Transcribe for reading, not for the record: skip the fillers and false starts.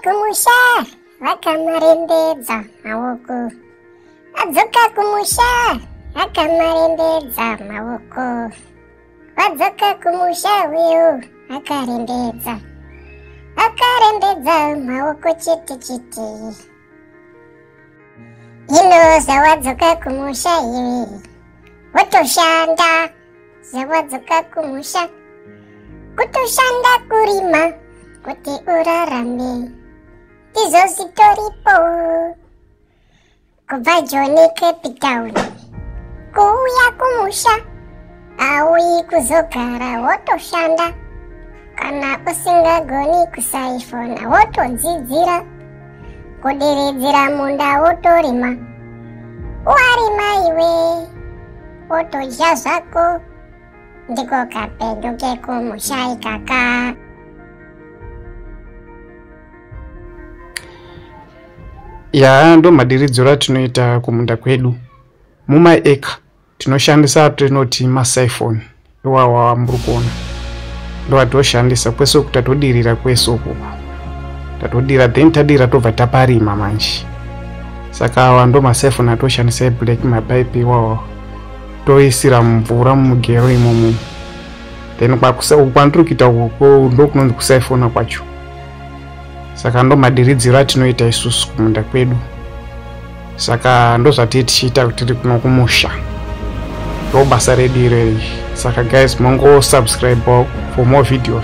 kumusha vakamarembedza maoko. Adzoka kumusha akamarembedza maoko. Vadzoka kumusha uyo akarembedza maoko chete chete. Hino zawadzoka kumusha iwe wotoshanda. Zawadzoka kumusha kutoshanda kurima kuti urarame. Izo zitoripo kubva Joni Cape Town kuuya kumusha. Auyi kuzogara wotoshanda. Kana usingagoni kusaifona wotodzidzira kuderedzera munda wotorima. Warima iwe wotodya zvako ndiko kapeduke kumusha ikaka. Ya ndo madiridziro atinoita kumunda kwedu. Mumaeka tinoshandisa atinoti masaifoni iwawa muri kuona. Ndo atoshandisa kwese kuti tatodirira kwese uko. Tatodira then tadira tobva taparima manje. Saka awa ndo masaifoni atoshandisa black mapipe iwawa. Toisira mvura mugero imomo. Then kwandurikita uko ndo kunonzi kusaifona kwacho. Saka ndo madiridziro atinoita isusu kumunda kwedu. Saka ndo zvatichiita kuti tiri kuno kumusha. Ndo basa redu ireri. Saka guys, mongo subscribe for more videos.